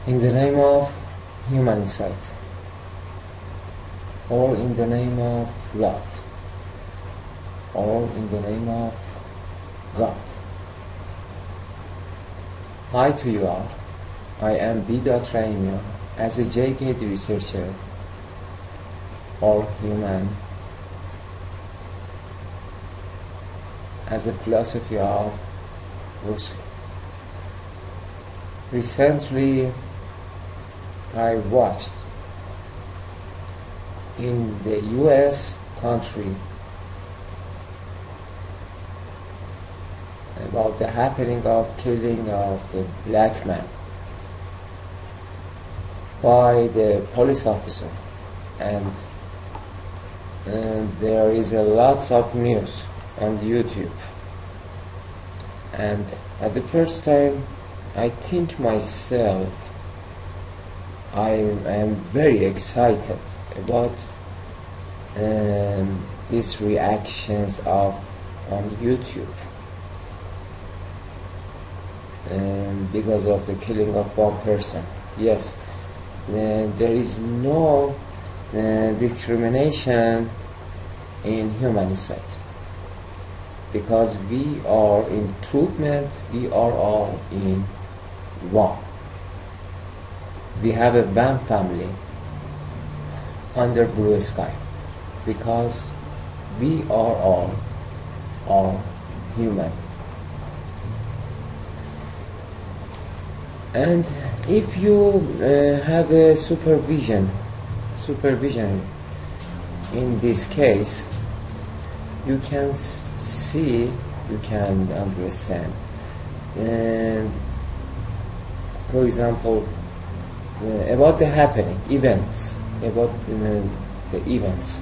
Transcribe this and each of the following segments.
In the name of human insight, or in the name of love, or in the name of God. Hi to you all. I am B.RAHIMIAN as a JK researcher or human, as a philosophy of Russia. Recently, I watched in the US country about the happening of killing of the black man by the police officer, and there is a lots of news on YouTube, and at the first time I think myself I am very excited about these reactions of on YouTube because of the killing of one person. Yes, there is no discrimination in human insight, because we are in TRUTHMENT, we are all in one. We have a one family under blue sky, because we are all human. And if you have a supervision in this case, you can see, you can understand. For example, about the happening events, about the events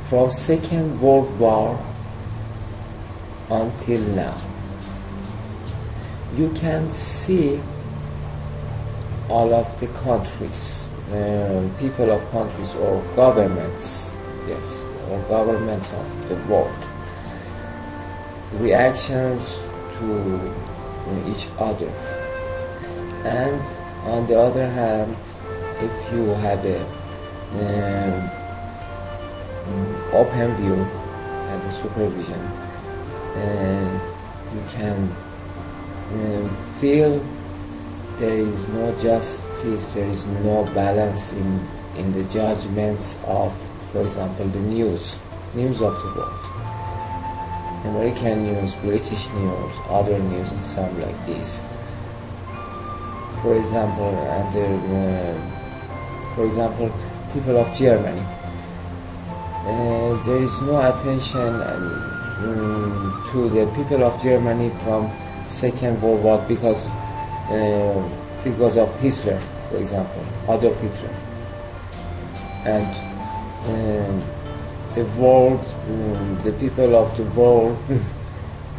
from Second World War until now. You can see all of the countries, people of countries or governments, yes, or governments of the world, reactions to each other. And on the other hand, if you have a open view as a supervision, you can feel there is no justice, there is no balance in the judgments of, for example, the news of the world, American news, British news, other news, and some like this. For example, people of Germany. There is no attention to the people of Germany from Second World War because of Hitler, for example, Adolf Hitler, and the world, the people of the world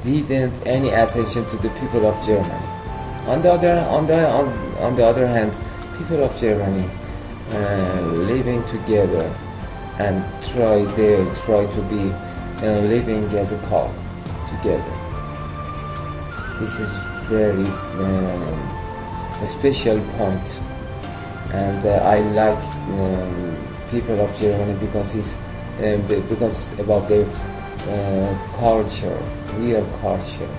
didn't any attention to the people of Germany. On the other hand, people of Germany living together and try to be living as a couple together. This is very a special point, and I like people of Germany because it's because about their culture, real culture.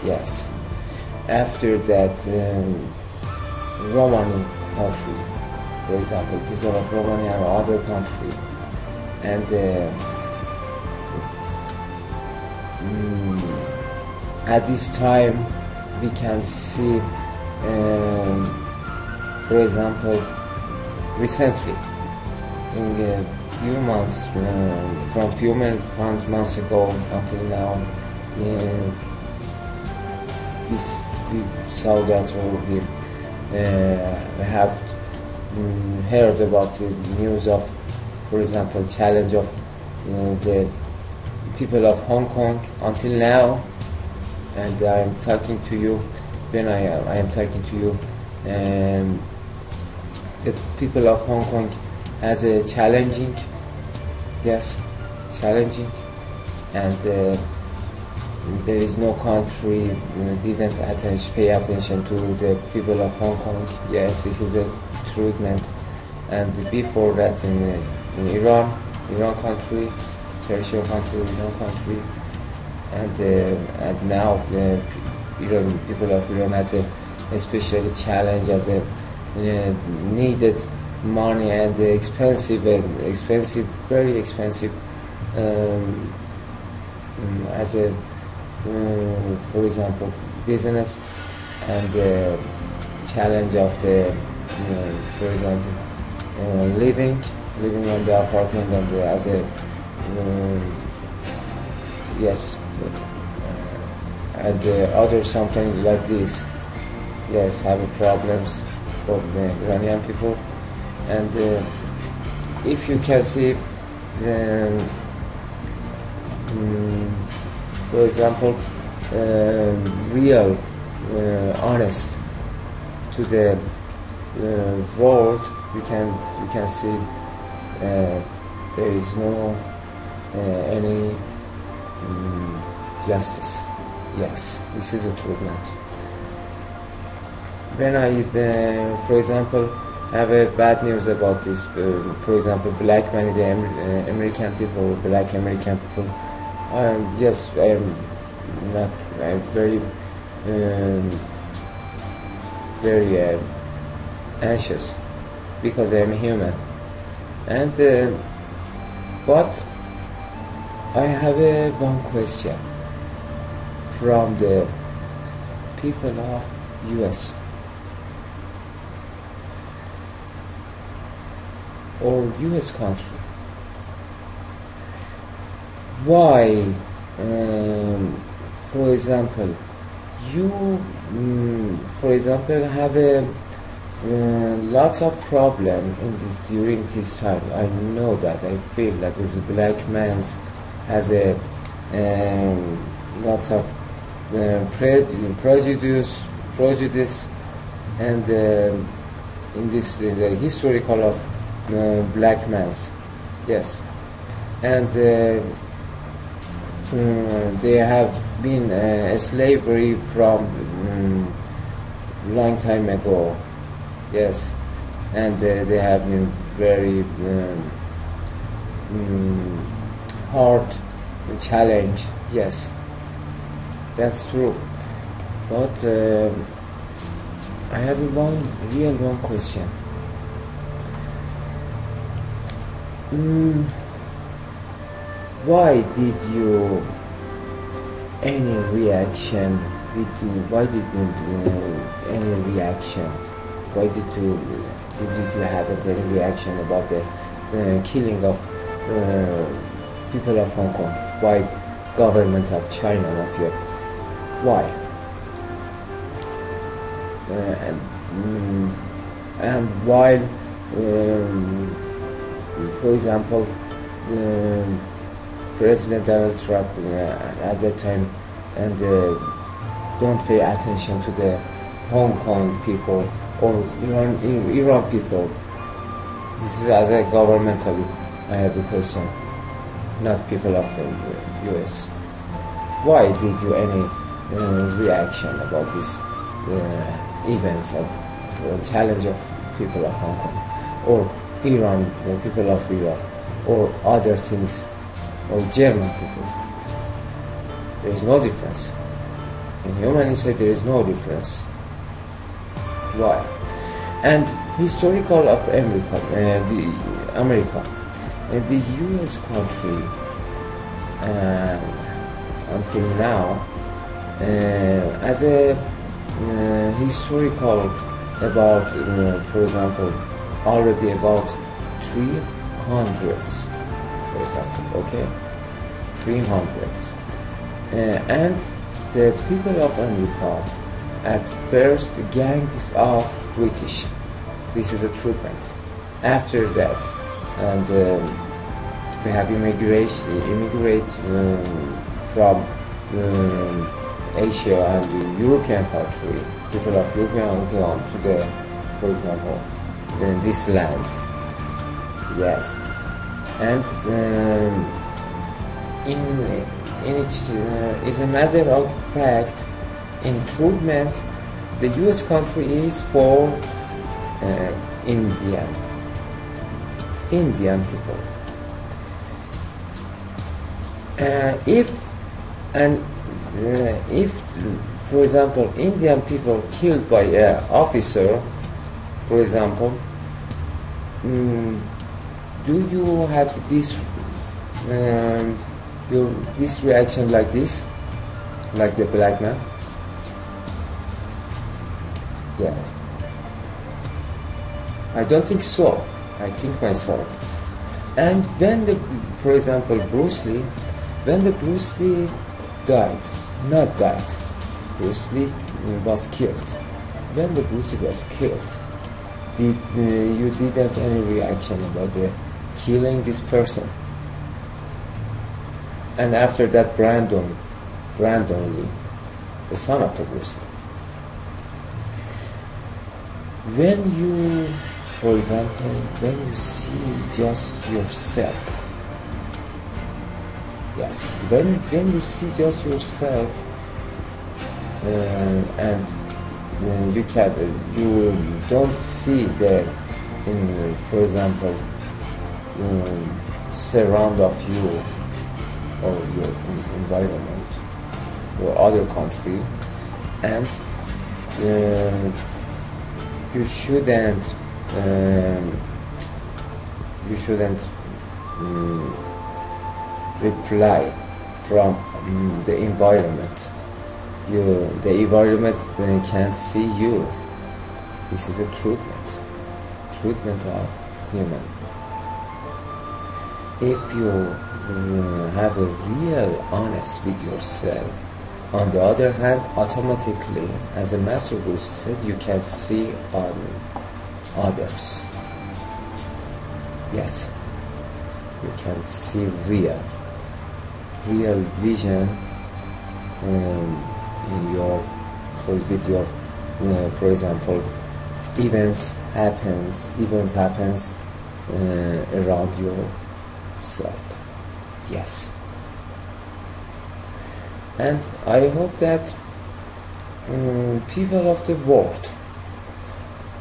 Yes. After that, Romani country, for example, people of Romani and other country, and at this time we can see, for example, recently, in a few months, from few months ago until now, we saw that, or we have heard about the news of, for example, challenge of the people of Hong Kong until now. And I am talking to you, when I am talking to you, the people of Hong Kong as a challenging, yes, challenging, and there is no country didn't pay attention to the people of Hong Kong. Yes, this is a treatment. And before that, in Iran country, Persian country, Iran country, and now people of Iran has a special challenge as a needed money and very expensive as a for example business, and the challenge of the for example living on the apartment, and as a yes and other something like this, yes, have problems for the Iranian people. And if you can see the for example real honest to the world, we can see there is no any justice. Yes, this is a treatment. When I for example have a bad news about this, for example BLACKMANS, the American people, black American people, yes, I'm very anxious because I'm human, and but I have one question from the people of US or US country. Why, for example, you for example have a lots of problem in this during this time? I know that, I feel that as a black man has a lots of prejudice, and in the historical of black mans, yes, and they have been slavery from long time ago, yes, and they have been very hard challenge, yes, that's true. But I have one question. Why did you any reaction? Why did you any reaction? Why did you have any reaction about the killing of people of Hong Kong by government of China, mafia? Why? And while for example President Donald Trump at that time and don't pay attention to the Hong Kong people or Iran people. This is as a governmentally I have a question, not people of the US. Why did you any reaction about this events of challenge of people of Hong Kong or Iran, the people of Iran, or other things, or German people? There is no difference. In human history, there is no difference. Why? And historical of America, the U.S. country until now, as a historical about, for example, already about 300s, for example, okay, 300s, and the people of America at first gangs of British. This is a treatment. After that, and we have immigrate from Asia and the European country, people of European come to the, for example, this land, yes, and is a matter of fact, in TRUTHMENT, the US country is for Indian people. If, for example, Indian people killed by an officer, for example, do you have this this reaction like this, like the black man? Yes. I don't think so. I think myself. And when for example, Bruce Lee, when the Bruce Lee died, not died, Bruce Lee was killed. When the Bruce Lee was killed, you didn't any reaction about the killing this person? And after that, Brandon Lee, the son of the Bruce Lee. When you, for example, when you see just yourself, yes, when you see just yourself, and you don't see for example, surround of you or your environment or other country, and you shouldn't reply from the environment. The environment can't see you. This is a treatment of human. If you have a real honest with yourself, on the other hand, automatically, as a Master Bruce said, you can see others. Yes, you can see real vision in your, for example, events happens around yourself. Yes. And I hope that people of the world,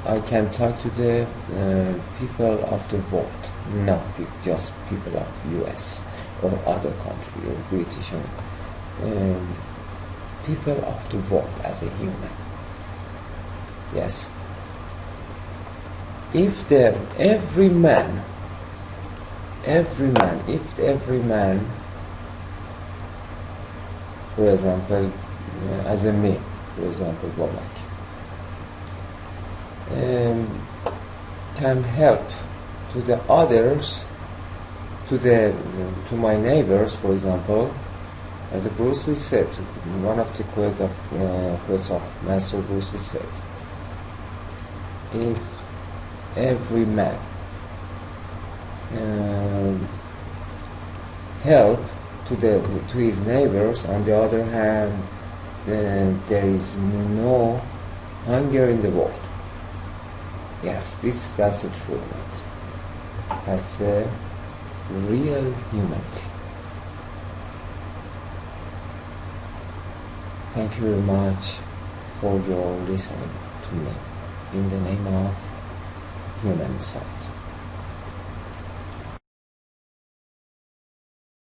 I can talk to the people of the world, not just people of US or other country or British, people of the world as a human. Yes. If every man, for example, as a me, for example, Bomak, can help to the others, to my neighbors, for example, as Bruce Lee said, one of the quotes of Master Bruce Lee said, if every man help to his neighbors, on the other hand, there is no hunger in the world. Yes, that's the truth. That's a real humanity. Thank you very much for your listening to me in the name of human side.